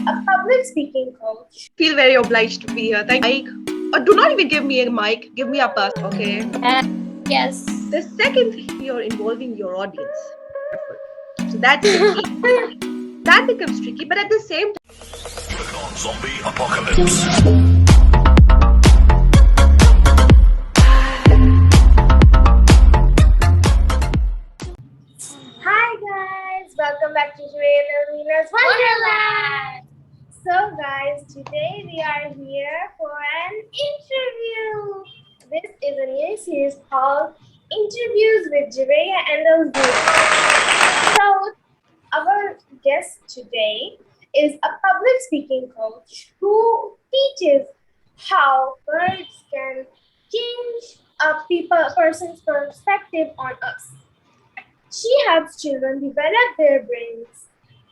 a public speaking coach. Feel very obliged to be here. Thank you. Mic. Or do not even give me a mic. Give me a bus, okay? Yes. The second thing, you're involving your audience. So that's the key. That becomes tricky, but at the same time, Zombie apocalypse. Hi guys, welcome back to Javed and Alina's Wonderland. So guys, today we are here for an interview. This is a new series called Interviews with Javed and Alina. So our guest today is a public speaking coach who teaches how words can change a person's perspective on us. She helps children develop their brains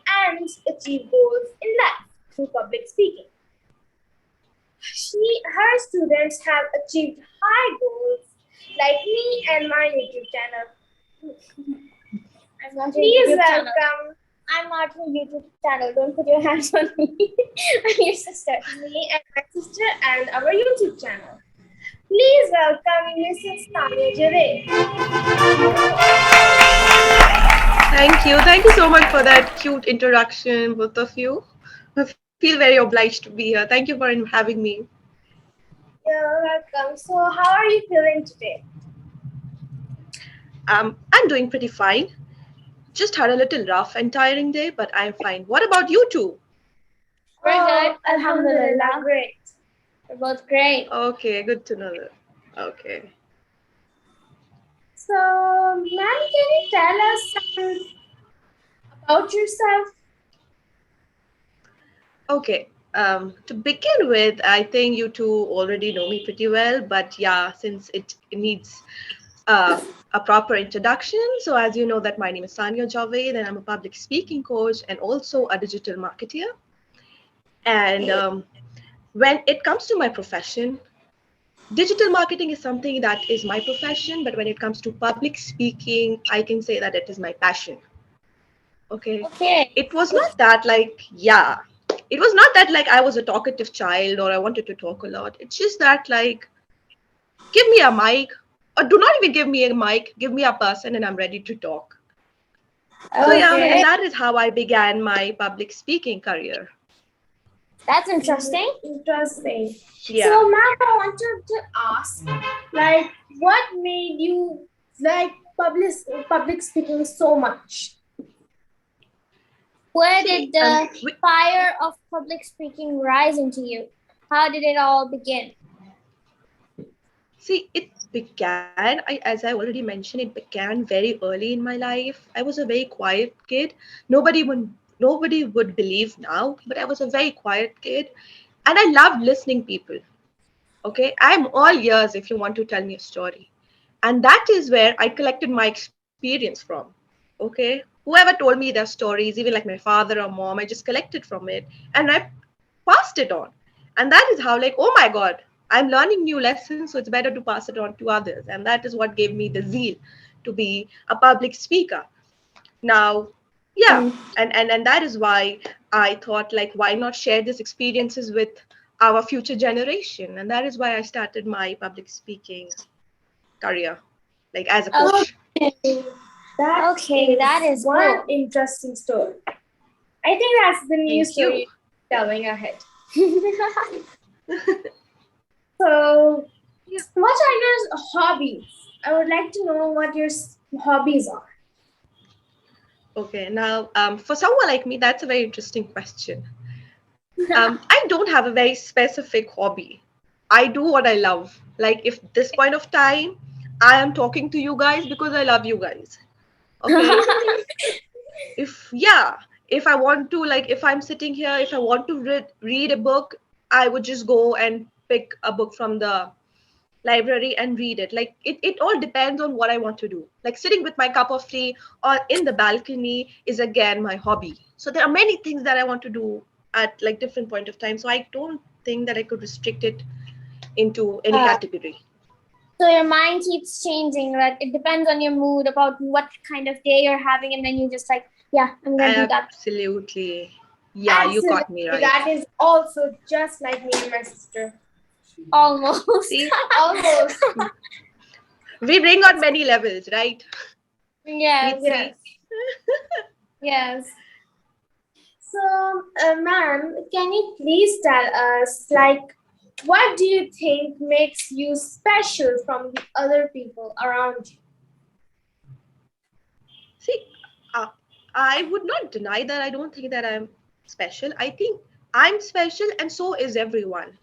and achieve goals in life through public speaking. Her students have achieved high goals like me and my YouTube channel. Please welcome. I'm not from YouTube channel. Don't put your hands on me. I'm your sister. Me and my sister and our YouTube channel. Please welcome Mrs. Sania Javed. Thank you so much for that cute introduction, both of you. I feel very obliged to be here. Thank you for having me. You're welcome. So, how are you feeling today? I'm doing pretty fine. Just had a little rough and tiring day, but I'm fine. What about you two? We're good. Alhamdulillah, great. We're both great. Okay, good to know that. Okay. So, ma'am, can you tell us something about yourself? Okay. To begin with, I think you two already know me pretty well, but yeah, since it needs a proper introduction. So as you know that my name is Sania Javed and I'm a public speaking coach and also a digital marketer. And when it comes to my profession, digital marketing is something that is my profession, but when it comes to public speaking, I can say that it is my passion. Okay. It was not that it was not that like I was a talkative child or I wanted to talk a lot. It's just that like, give me a mic or do not even give me a mic, give me a person and I'm ready to talk. So yeah, and that is how I began my public speaking career. That's interesting. Interesting. Yeah. So, ma'am, I wanted to ask, like, what made you like public speaking so much? Where did the fire of public speaking rise into you? How did it all begin? See, it began, as I already mentioned, it began very early in my life. I was a very quiet kid. Nobody would believe now, but I was a very quiet kid. And I loved listening people. Okay, I'm all ears if you want to tell me a story. And that is where I collected my experience from. Okay, whoever told me their stories, even like my father or mom, I just collected from it and I passed it on. And that is how, like, oh my God, I'm learning new lessons, so it's better to pass it on to others. And that is what gave me the zeal to be a public speaker. Now, yeah, and that is why I thought, like, why not share these experiences with our future generation? And that is why I started my public speaking career, like as a coach. That is one interesting story. I think that's the new story telling ahead. So, what are your hobbies? I would like to know what your hobbies are. Okay, now for someone like me, that's a very interesting question. I don't have a very specific hobby. I do what I love. Like if this point of time, I am talking to you guys because I love you guys. Okay. if I want to, like, if I'm sitting here, if I want to read a book, I would just go and pick a book from the library and read it. Like it all depends on what I want to do. Like sitting with my cup of tea or in the balcony is again my hobby. So there are many things that I want to do at like different point of time. So I don't think that I could restrict it into any category. So your mind keeps changing, right? It depends on your mood about what kind of day you're having, and then you just like, yeah, I'm gonna do that. Absolutely. Yeah, you got me Absolutely, right. that is also just like me and my sister. Almost. See, Almost. we bring on many levels, right? We Yes. Yes. three. Yes. So, ma'am, can you please tell us, like, what do you think makes you special from the other people around you? See, uh, I would not deny that I don't think that I'm special. I think I'm special, and so is everyone.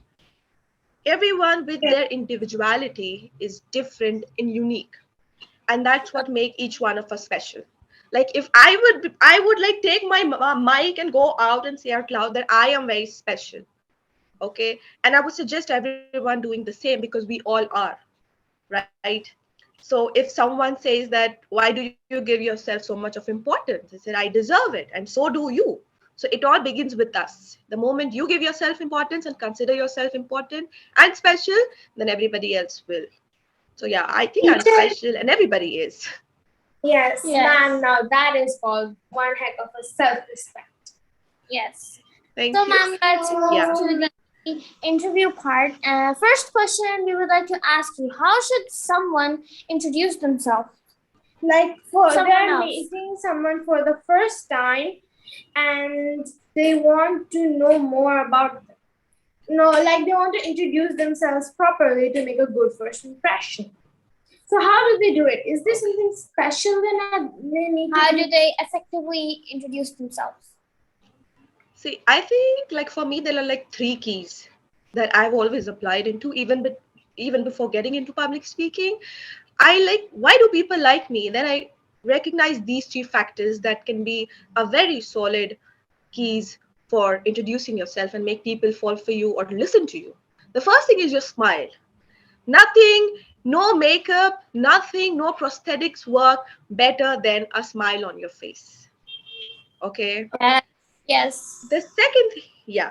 Everyone with Yes. their individuality is different and unique, and that's what make each one of us special. Like if I would like take my mic and go out and say out loud that I am very special, okay, and I would suggest everyone doing the same because we all are, right? So if someone says that why do you give yourself so much of importance, I said I deserve it, and so do you. So it all begins with us. The moment you give yourself importance and consider yourself important and special, then everybody else will. So yeah, I think I'm Even special and everybody is. yes, Yes. ma'am. Now that is called one heck of a self-respect. Yes. So, Thank you. ma'am, let's move Yeah. to the interview part. First question we would like to ask you: how should someone introduce themselves? Like for Someone they're else. meeting someone for the first time and they want to know more about them. No, like they want to introduce themselves properly to make a good first impression. So how do they do it? Is there Okay. something special they need to How do? do they effectively introduce themselves? See, I think like for me there are like three keys that I've always applied into even before getting into public speaking. I like why do people like me? Then I recognize these three factors that can be a very solid keys for introducing yourself and make people fall for you or listen to you. The first thing is your smile. Nothing, no makeup, nothing, no prosthetics work better than a smile on your face. Okay. Yes. Yes.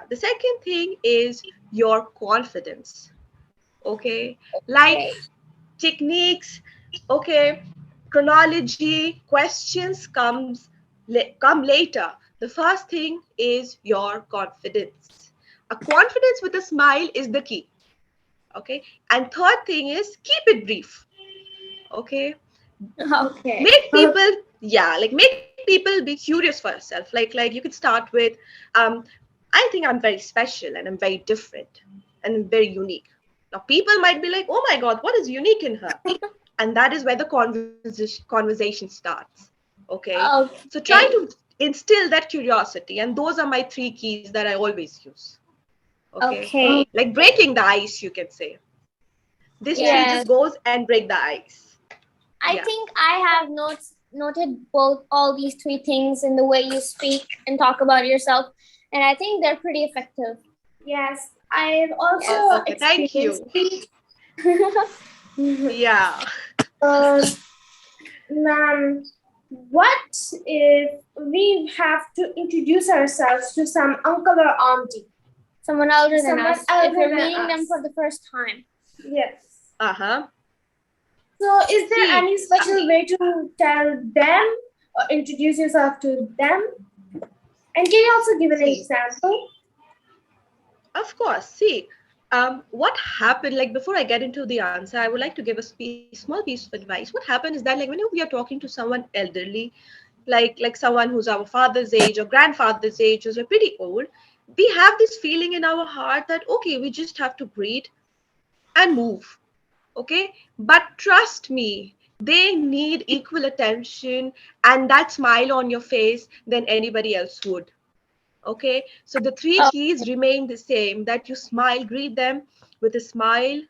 The second thing is your confidence. Okay. Like Okay. techniques, okay, chronology, questions come later. The first thing is your confidence. A confidence with a smile is the key. Okay. And third thing is keep it brief. Okay. Okay. Make people, yeah, like make people be curious for yourself. Like you could start with, um, I think I'm very special and I'm very different and very unique. Now people might be like, oh my god, what is unique in her? And that is where the conversation starts. Okay. So try Okay. to instill that curiosity, and those are my three keys that I always use. Okay. Okay. Like breaking the ice, you can say. This three Yes. just goes and break the ice. I Yeah. think I have noted both all these three things in the way you speak and talk about yourself, and I think they're pretty effective. Yes, I've Yes. also Okay, thank experienced you. it. Yeah. uh, Ma'am, what if we have to introduce ourselves to some uncle or auntie? Someone older than Someone us, if elder we're than meeting them us. for the first time. Yes. Uh-huh. So, is there See, any special way to tell them or introduce yourself to them? And can you also give an see, example? of course. See, what happened, like before I get into the answer, I would like to give a small piece of advice. What happened is that like whenever we are talking to someone elderly, like someone who's our father's age or grandfather's age, who's like pretty old, we have this feeling in our heart that okay, we just have to breathe and move. Okay, but trust me, they need equal attention and that smile on your face than anybody else would. Okay, so the three Oh, keys remain the same, that you smile, greet them with a smile.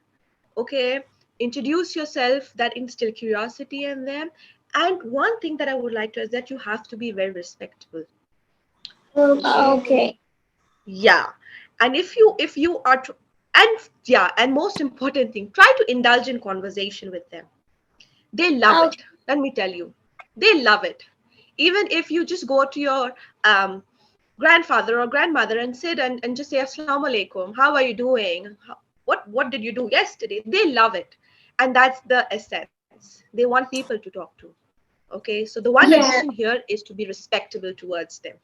Okay, introduce yourself, that instill curiosity in them. And one thing that I would like to is that you have to be very respectful. Okay, okay. yeah. And if you are and yeah, and most important thing, try to indulge in conversation with them. They love Okay. it. Let me tell you, they love it. Even if you just go to your grandfather or grandmother and sit and just say assalamu alaikum, how are you doing, what did you do yesterday, they love it. And that's the essence, they want people to talk to. Okay, so the one Yeah. addition here is to be respectable towards them.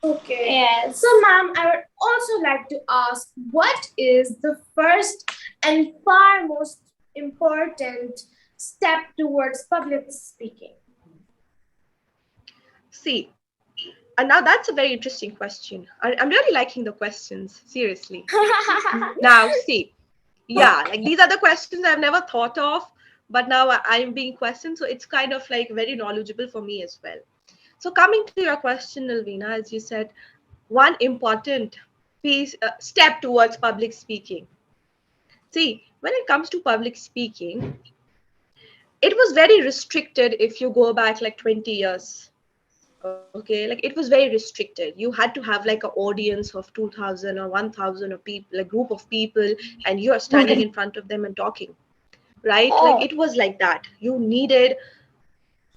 Okay. Yes. So, ma'am, I would also like to ask, what is the first and far most important step towards public speaking? See, and now that's a very interesting question. I'm really liking the questions, seriously. Now, see, yeah, like these are the questions I've never thought of, but now I'm being questioned, so it's kind of like very knowledgeable for me as well. So, coming to your question, Alvina, as you said, one important step towards public speaking. See, when it comes to public speaking, it was very restricted if you go back like 20 years. Okay, like it was very restricted. You had to have like an audience of 2000 or 1000 of people, a group of people, and you are standing in front of them and talking, right? Like Oh, it was like that. You needed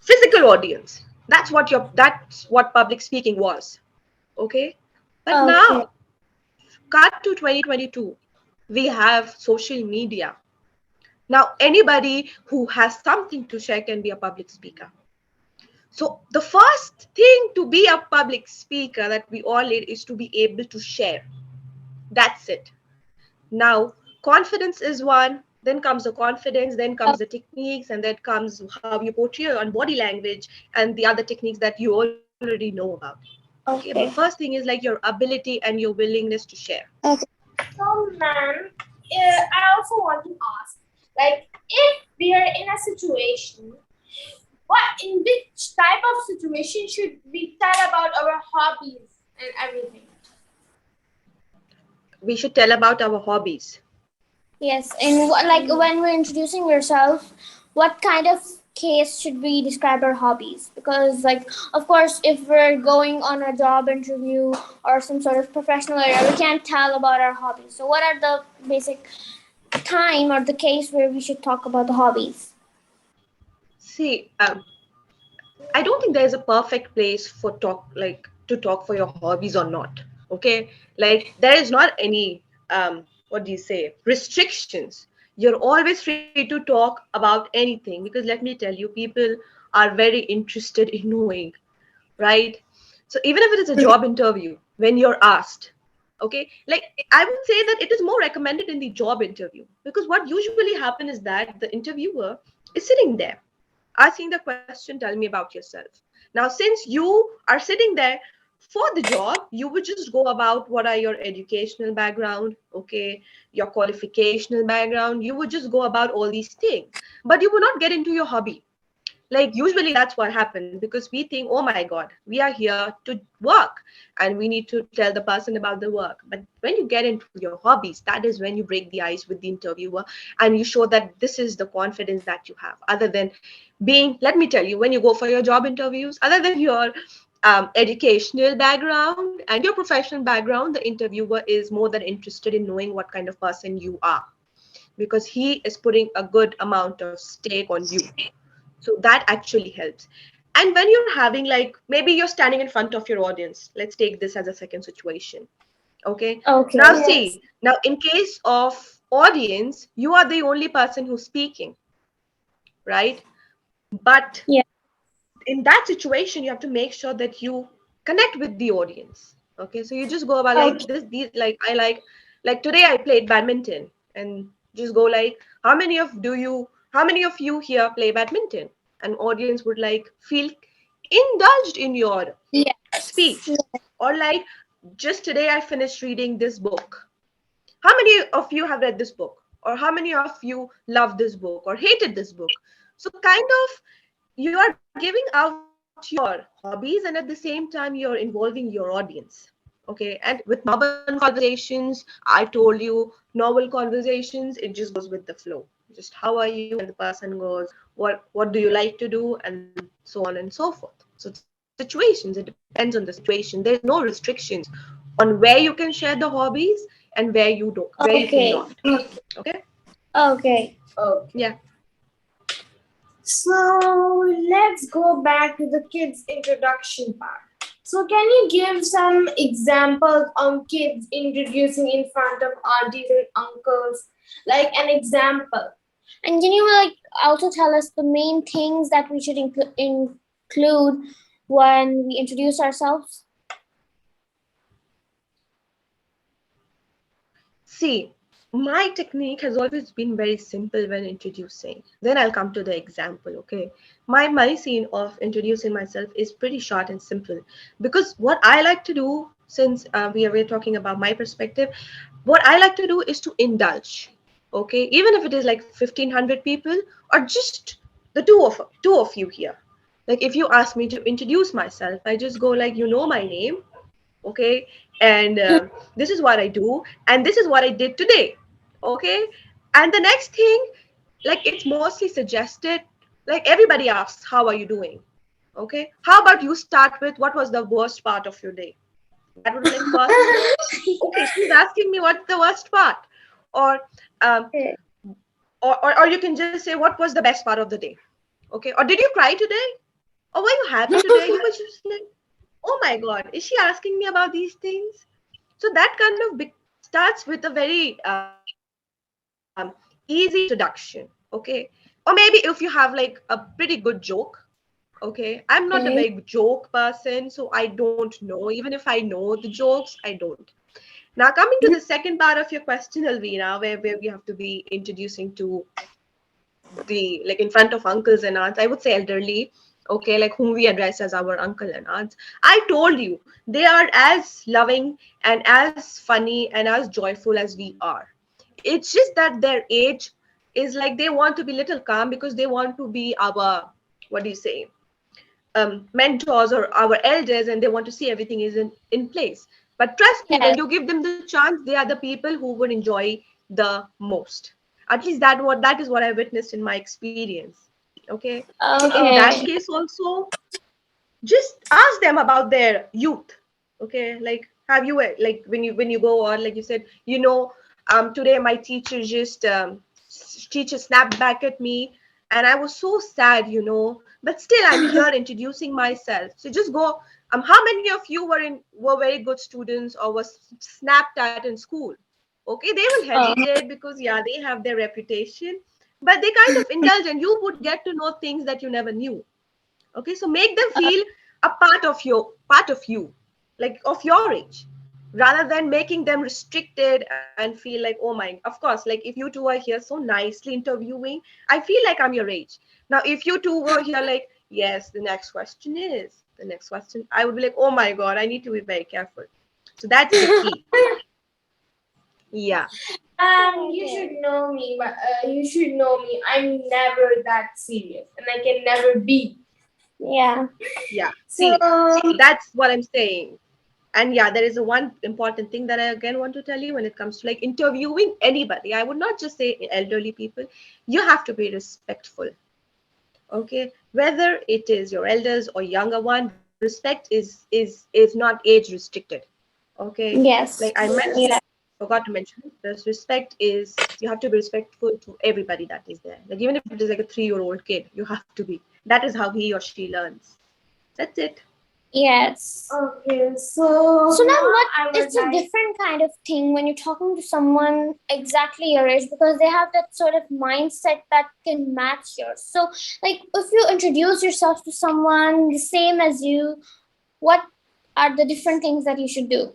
physical audience. That's what public speaking was. Okay, but okay. now cut to 2022, we have social media. Now anybody who has something to share can be a public speaker. So the first thing to be a public speaker that we all need is to be able to share. That's it. Now, confidence is one, then comes the confidence, then comes the techniques, and then comes how you portray on body language and the other techniques that you already know about. Okay, but first thing Okay. is like your ability and your willingness to share. Okay. So, ma'am, I also want to ask, like, if we are in a situation, in which type of situation should we tell about our hobbies and everything? We should tell about our hobbies. Yes, and like when we're introducing yourself, what kind of case should we describe our hobbies? Because like, of course, if we're going on a job interview or some sort of professional area, we can't tell about our hobbies. So, what are the basic time or the case where we should talk about the hobbies? See, I don't think there's a perfect place for talk like to talk for your hobbies or not. Okay, like there is not any what do you say restrictions. You're always free to talk about anything because let me tell you, people are very interested in knowing, right? So even if it is a job interview, when you're asked, okay, like I would say that it is more recommended in the job interview because what usually happens is that the interviewer is sitting there asking the question, tell me about yourself. Now, since you are sitting there for the job, you would just go about what are your educational background, okay, your qualificational background. You would just go about all these things, but you would not get into your hobby. Like usually that's what happens because we think, oh my god, we are here to work and we need to tell the person about the work. But when you get into your hobbies, that is when you break the ice with the interviewer and you show that this is the confidence that you have, other than being, let me tell you, when you go for your job interviews, other than your educational background and your professional background, the interviewer is more than interested in knowing what kind of person you are because he is putting a good amount of stake on you. So that actually helps. And when you're having like maybe you're standing in front of your audience, let's take this as a second situation. Okay, Okay. now Yes. see, now in case of audience, you are the only person who's speaking, right? But Yeah. in that situation, you have to make sure that you connect with the audience. Okay, so you just go about like Okay. this, these like I like today I played badminton and just go like, how many of you here play badminton? And audience would like feel indulged in your Yes. speech. Or like, just today I finished reading this book. How many of you have read this book? Or how many of you love this book or hated this book? So kind of you are giving out your hobbies and at the same time you're involving your audience. Okay, and with normal conversations, I told you, normal conversations, it just goes with the flow. Just how are you, and the person goes, what do you like to do, and so on and so forth. So situations, it depends on the situation. There's no restrictions on where you can share the hobbies and where you cannot. Okay. Okay. Okay. Okay. Yeah. So let's go back to the kids' introduction part. So can you give some examples on kids introducing in front of aunties and uncles? Like an example. And can you like also tell us the main things that we should include when we introduce ourselves? See, my technique has always been very simple when introducing. Then I'll come to the example, okay? My scene of introducing myself is pretty short and simple because what I like to do, since we're talking about my perspective, what I like to do is to indulge, okay? Even if it is like 1,500 people or just the two of you here. Like if you ask me to introduce myself, I just go like, you know my name, okay, and this is what I do, and this is what I did today, okay. And the next thing, like it's mostly suggested, like everybody asks how are you doing, okay, how about you start with what was the worst part of your day. That would be like first. Okay, she's asking me what's the worst part, or um or you can just say what was the best part of the day, okay, or did you cry today, or were you happy today, you were just like, oh my god, is she asking me about these things. So that kind of starts with a very easy introduction, okay. Or maybe if you have like a pretty good joke, okay. I'm not a very Okay. joke person, so I don't know. Even if I know the jokes, I don't. Now coming to the second part of your question, Alvina, where we have to be introducing to the, like in front of uncles and aunts, I would say elderly, okay, like whom we address as our uncle and aunts. I told you, they are as loving and as funny and as joyful as we are. It's just that their age is like they want to be little calm because they want to be our, what do you say, mentors or our elders, and they want to see everything is in place. But trust me, when Yes. you give them the chance, they are the people who would enjoy the most. At least that is what I witnessed in my experience. Okay. So in that Okay. case also, just ask them about their youth, okay. Like have you like when you go on, like you said, today my teacher snapped back at me, and I was so sad, but still I'm here introducing myself. So just go, how many of you were very good students or was snapped at in school, okay. They will Oh. hesitate because yeah, they have their reputation, but they kind of indulge, and you would get to know things that you never knew. Okay, so make them feel a part of you, like of your age, rather than making them restricted and feel like, oh my, of course, like if you two are here so nicely interviewing, I feel like I'm your age. Now if you two were here like, yes, the next question, I would be like, oh my god, I need to be very careful. So that's the key. Yeah. You should know me. You should know me. I'm never that serious, and I can never be. Yeah. Yeah, So see, that's what I'm saying. And yeah, there is a one important thing that I again want to tell you when it comes to like interviewing anybody. I would not just say elderly people. You have to be respectful. Okay. Whether it is your elders or younger one, respect is not age restricted. Okay. Like Yes. I mentioned, Yeah. forgot to mention, this respect is, you have to be respectful to everybody that is there. Like even if it is like a 3-year-old kid, you have to be. That is how he or she learns. That's it. Yes. okay, so So now what, I would it's a like. different kind of thing when you're talking to someone exactly your age because they have that sort of mindset that can match yours. So like if you introduce yourself to someone the same as you, what are the different things that you should do?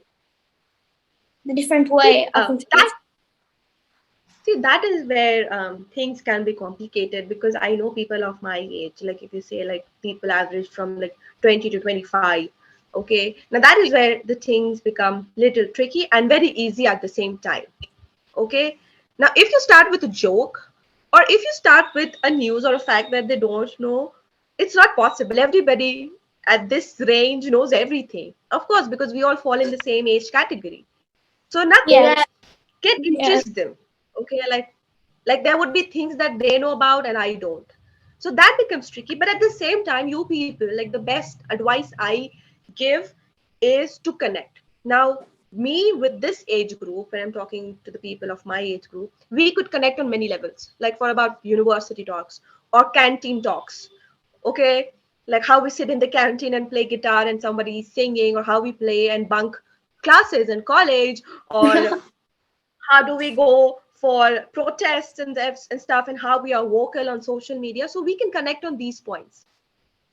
The different See, way of that introducing. See, that is where things can be complicated because I know people of my age, like if you say like people average from like 20 to 25, okay, now that is where the things become little tricky and very easy at the same time, okay. Now, if you start with a joke or if you start with a news or a fact that they don't know, it's not possible. Everybody at this range knows everything, of course, because we all fall in the same age category. So nothing Yes. can Yes. interest them, okay. Like there would be things that they know about and I don't, so that becomes tricky. But at the same time, you people, like the best advice I give is to connect. Now me with this age group, when I'm talking to the people of my age group, we could connect on many levels, like for about university talks or canteen talks, okay, like how we sit in the canteen and play guitar and somebody is singing, or how we play and bunk classes in college, or how do we go for protests and stuff, and how we are vocal on social media, so we can connect on these points,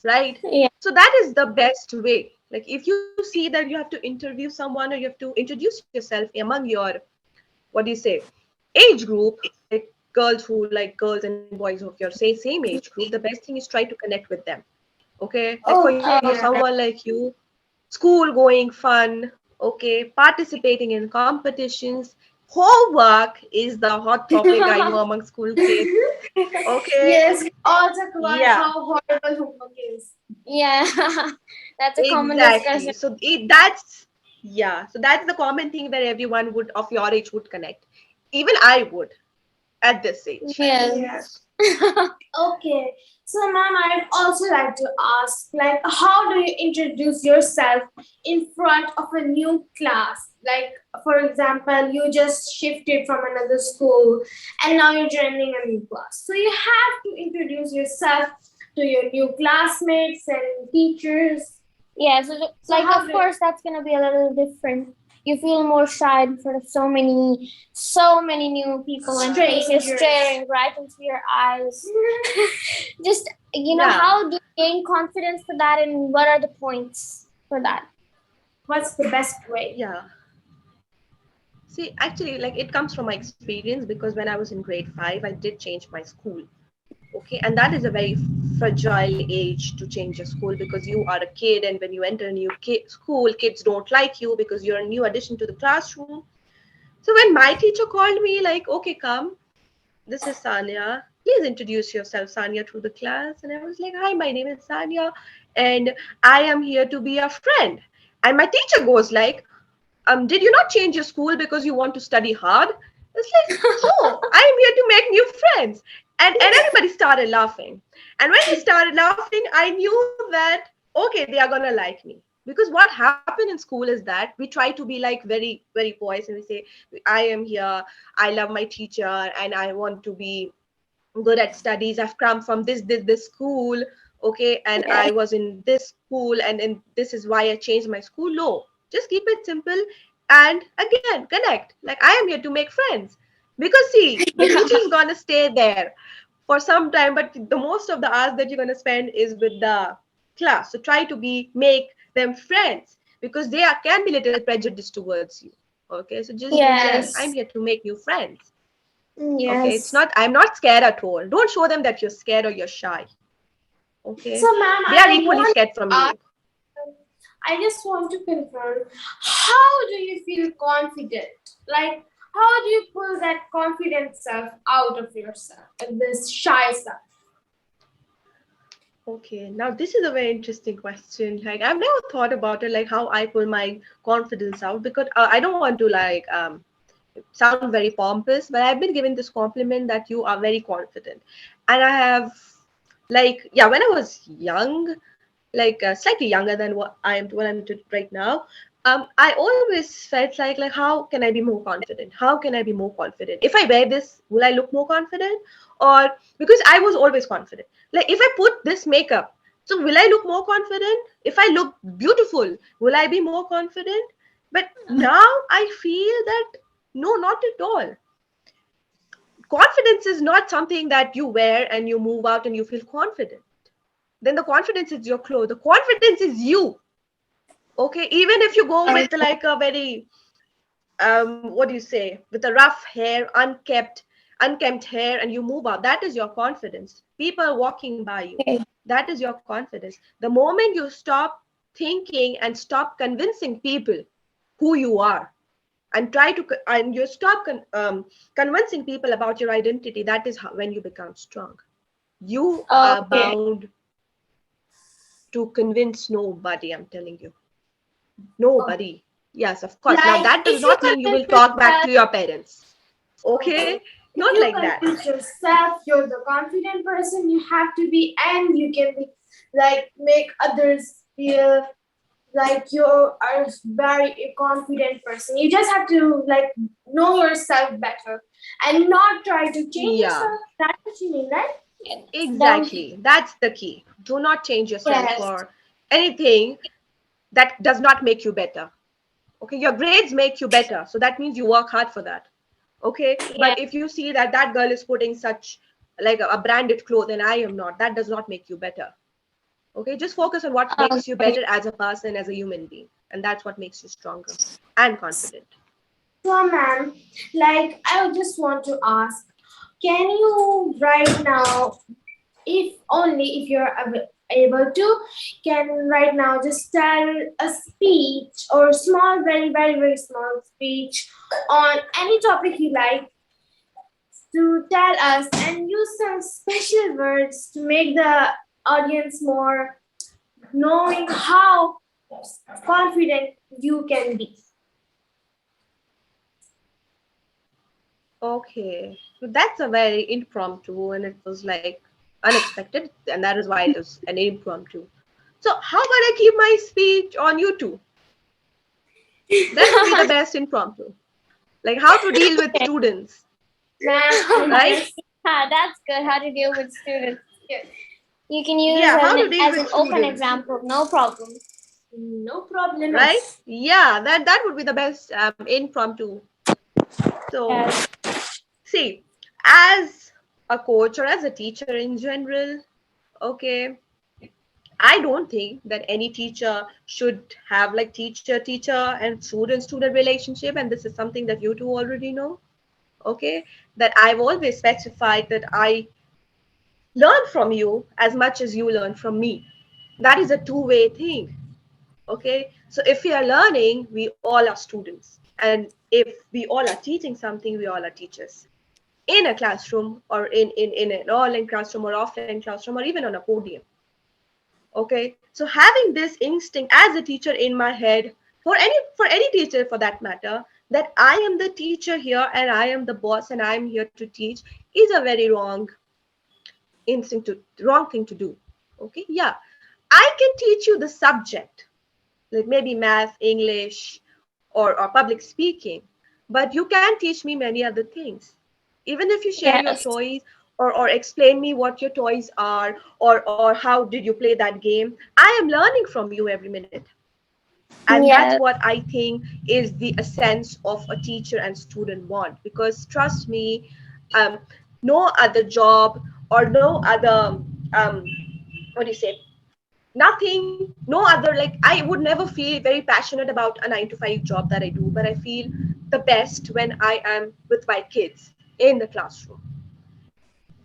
right? Yeah. So that is the best way. Like if you see that you have to interview someone or you have to introduce yourself among your what do you say, age group, like girls who like girls and boys of your same age group, the best thing is try to connect with them. Okay, like for Okay, someone yeah. like you, school going fun, okay, participating in competitions, homework is the hot topic, I know, among school kids. Okay, Yes, we all talk about yeah, how horrible homework is. Yeah, that's a common exactly. discussion. So that's, yeah, so that's the common thing where everyone would of your age would connect. Even I would at this age. Yeah. Yes. Okay, so ma'am, I'd also like to ask, like, how do you introduce yourself in front of a new class? Like, for example, you just shifted from another school and now you're joining a new class. So you have to introduce yourself to your new classmates and teachers. Yeah, so So like how of do course that's gonna be a little different. You feel more shy in front of so many new people and faces strangers? staring right into your eyes. Just Yeah, how do you gain confidence for that, and what are the points for that? What's the best way? yeah. See, actually, like it comes from my experience because when I was in grade 5, I did change my school. Okay, and that is a very fragile age to change a school because you are a kid, and when you enter a new school, kids don't like you because you're a new addition to the classroom. So when my teacher called me, like, okay, come, this is Sania. Please introduce yourself, Sania, to the class. And I was like, hi, my name is Sania, and I am here to be a friend. And my teacher goes like, did you not change your school because you want to study hard? It's like, no, I am here to make new friends. And everybody started laughing. And when they started laughing, I knew that, okay, they are going to like me. Because what happened in school is that we try to be like very, very poised and we say, I am here, I love my teacher, and I want to be good at studies. I've come from this school, okay, and Yeah. I was in this school, and this is why I changed my school. No, just keep it simple, and again connect. Like I am here to make friends, because see, the teacher is gonna stay there for some time, but the most of the hours that you're gonna spend is with the class. So try to be make them friends because they are can be little prejudiced towards you. Okay, so just say that Yes. I'm here to make new friends. Okay, it's Yes. not, I'm not scared at all. Don't show them that you're scared or you're shy. So, Okay, ma'am, they are I equally want scared to from ask. you. I just want to confirm, how do you feel confident? Like, how do you pull that confident self out of yourself and this shy self? Okay, now this is a very interesting question. Like I've never thought about it, like how I pull my confidence out, because I don't want to like sound very pompous, but I've been given this compliment that you are very confident, and I have, like, yeah, when I was young, like slightly younger than what I'm right now. I always felt like how can I be more confident? How can I be more confident? If I wear this, will I look more confident? Or because I was always confident. Like if I put this makeup, so will I look more confident? If I look beautiful, will I be more confident? But now I feel that no, not at all. Confidence is not something that you wear and you move out and you feel confident. Then the confidence is your clothes. The confidence is you. Okay, even if you go with like a very what do you say, with a rough hair, unkempt hair, and you move out, that is your confidence. People walking by you, that is your confidence. The moment you stop thinking and stop convincing people who you are, and try to and you stop convincing people about your identity, that is when you become strong. You are Okay. bound to convince nobody, I'm telling you. Nobody. Yes, of course. Now, Like, that does not mean you will talk back to your parents. Okay? if Not you like that. convince yourself you're the confident person you have to be, and you can be like make others feel like you are very confident person. You just have to like know yourself better and not try to change Yeah, yourself. That's what you mean, right? Then exactly. That's the key. Do not change yourself yes. for anything that does not make you better. Okay? Your grades make you better. So that means you work hard for that. Okay? Yeah. But if you see that that girl is putting such like a branded cloth and I am not, that does not make you better. Okay, just focus on what makes you Okay. better as a person, as a human being, and that's what makes you stronger and confident. So, ma'am, like I just want to ask, can you right now, if only if you're able to, can right now just tell a speech or small, very, very, very small speech on any topic you like to tell us and use some special words to make the audience more knowing how confident you can be. Okay, so that's a very impromptu, and it was like unexpected, and that is why it is an impromptu. So, how about I keep my speech on YouTube? That would be the best impromptu. Like how to deal with Okay. students, Ma'am, I right? just That's good. How to deal with students. You can use Yeah, how to deal as with an open students, example. No problem. no problemos. right? Yeah, that would be the best impromptu. So, Yes. see, as a coach or as a teacher in general, okay, I don't think that any teacher should have like teacher and student relationship, and this is something that you two already know. Okay, that I've always specified that I learn from you as much as you learn from me. That is a two-way thing. Okay, so if we are learning, we all are students, and if we all are teaching something, we all are teachers in a classroom or in an online classroom or offline classroom or even on a podium. Okay, so having this instinct as a teacher in my head, for any teacher for that matter, that I am the teacher here and I am the boss and I am here to teach, is a very wrong thing to do. Okay, yeah, I can teach you the subject, like maybe math, English, or public speaking, but you can teach me many other things. Even if you share your Yes. toys or explain me what your toys are, or how did you play that game, I am learning from you every minute. And that's Yes. what I think is the essence of a teacher and student bond. Because trust me, um, no other job or no other what do you say, nothing, no other, like I would never feel very passionate about a 9 to 5 job that I do, but I feel the best when I am with my kids in the classroom.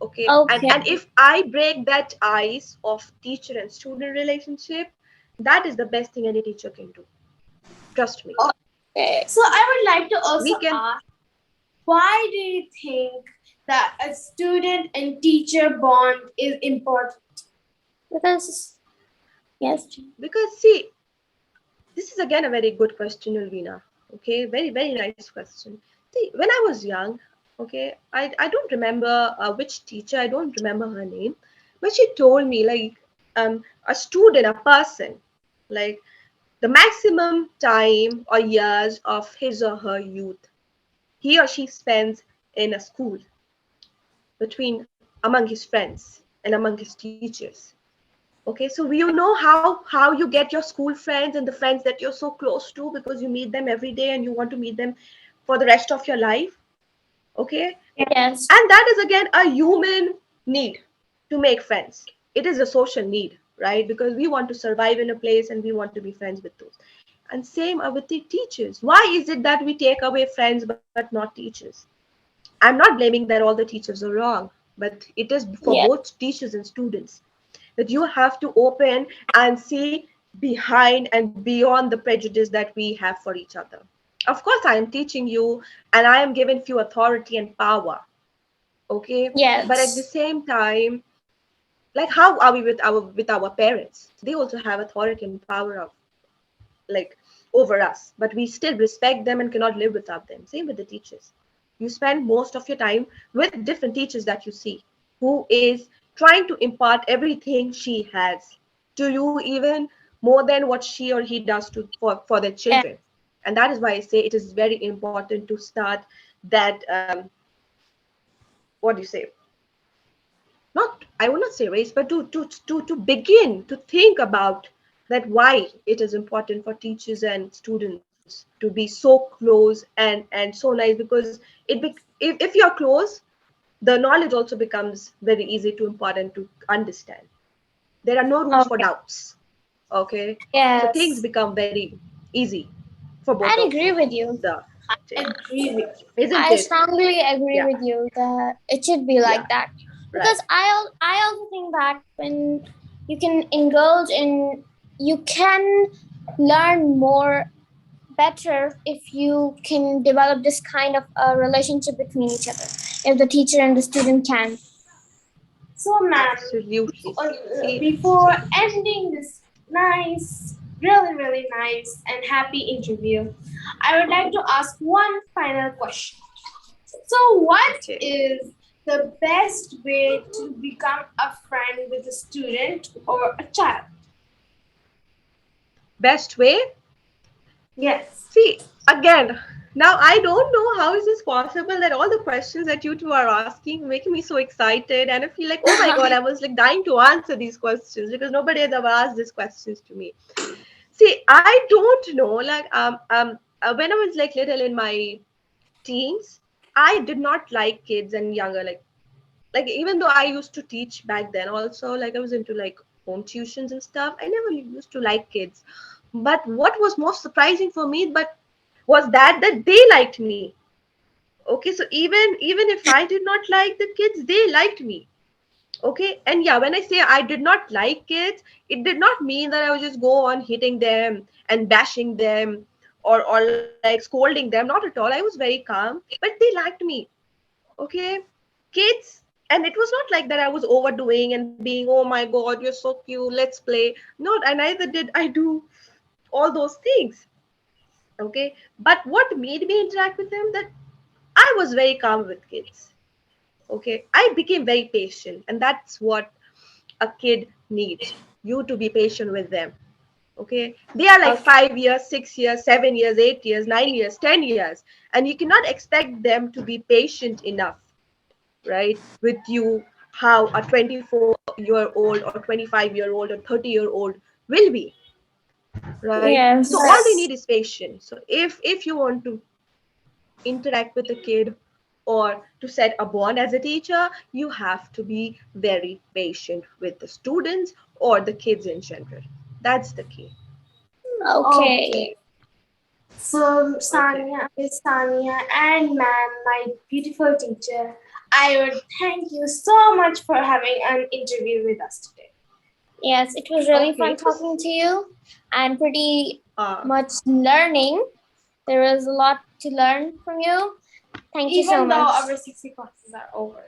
Okay, Okay. and if I break that ice of teacher and student relationship, that is the best thing any teacher can do. Trust me. Okay. So I would like to also We can. ask, why do you think that a student and teacher bond is important? Because yes. Because see, this is again a very good question, Ulvina. Okay, very, very nice question. See, when I was young, okay, I don't remember which teacher, I don't remember her name, but she told me like a student, a person, like the maximum time or years of his or her youth, he or she spends in a school between among his friends and among his teachers. Okay, so you know how you get your school friends and the friends that you're so close to because you meet them every day and you want to meet them for the rest of your life. Okay, Yes. and that is again a human need to make friends. It is a social need, right? Because we want to survive in a place and we want to be friends with those. And same are with the teachers. Why is it that we take away friends but not teachers? I'm not blaming that all the teachers are wrong, but it is for Yes. both teachers and students that you have to open and see behind and beyond the prejudice that we have for each other. Of course, I am teaching you and I am giving you authority and power. Okay. But at the Yes. same time, like how are we with our parents? They also have authority and power of like over us, but we still respect them and cannot live without them. Same with the teachers. You spend most of your time with different teachers that you see who is trying to impart everything she has to you, even more than what she or he does to for their Yes. children. And that is why I say it is very important to start that what do you say, not, I will not say race, but to begin to think about that why it is important for teachers and students to be so close and so nice, because if you're close, the knowledge also becomes very easy to impart and to understand. There are no rooms for Okay. doubts. Okay, so things Yes. become very easy for both I of agree with you. the. I agree with you. Isn't I it? strongly agree Yeah, with you that it should be yeah, like that, right. because I also think that when you can indulge in, you can learn more better if you can develop this kind of a relationship between each other, if the teacher and the student can. So, ma'am, Absolutely. See, before ending this nice, really, really nice and happy interview, I would like to ask one final question. So, what okay. is the best way to become a friend with a student or a child? Best way? Yes. See, again, now I don't know how is this possible that all the questions that you two are asking making me so excited, and I feel like, oh my god, I was like dying to answer these questions because nobody has ever asked these questions to me. See, I don't know, like when I was like little in my teens, I did not like kids and younger, like even though I used to teach back then also, like I was into like home tuitions and stuff, I never used to like kids. But what was most surprising for me but was that they liked me. Okay, so even if I did not like the kids, they liked me. Okay, and yeah, when I say I did not like kids, it did not mean that I would just go on hitting them and bashing them, or like scolding them. Not at all. I was very calm, but they liked me. Okay, kids, and it was not like that I was overdoing and being, oh my god, you're so cute, let's play. Not, and neither did I do all those things. Okay, but what made me interact with them, that I was very calm with kids. Okay, I became very patient, and that's what a kid needs, you to be patient with them. Okay, they are like Okay. 5 years, 6 years, 7 years, 8 years, 9 years, 10 years, and you cannot expect them to be patient enough, right, with you, how a 24-year-old or 25-year-old or 30-year-old will be, right? So all they Yes. need is patience. So if you want to interact with a kid or to set a bond as a teacher, you have to be very patient with the students or the kids in general. That's the key. Okay. Okay. So, Okay. Miss Sania and ma'am, my beautiful teacher, I would thank you so much for having an interview with us today. Yes, it was really Okay, fun it was talking to you and pretty uh much learning. There was a lot to learn from you. Thank you so Even though much. our 60 classes are over.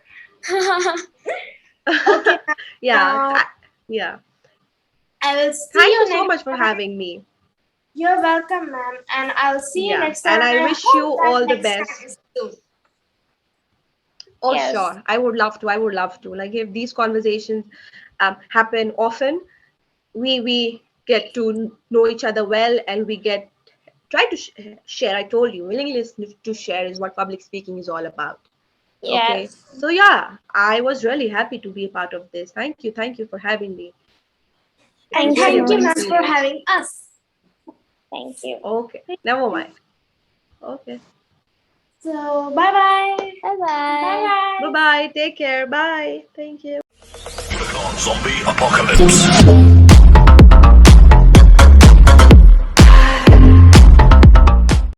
Okay, ma'am. yeah, Now yeah. I will see Thank you you so next much for time. having me. You're welcome, ma'am, and I'll see you Yeah, next time. and And I I wish you hope that all the next time best. is soon. Oh, Yes. sure. I would love to. I would love to. Like if these conversations happen often, we get to know each other well, and we get try to share. I told you, willingness to share is what public speaking is all about. Okay, Yes. so yeah, I was really happy to be a part of this. Thank you for having me. It And was Thank really thank you, you. ma'am, for appreciated. having us. Thank you. Okay, never mind. Okay, So, bye bye. Bye Bye bye. bye bye. bye. Take care. Bye. Thank you. Zombie apocalypse.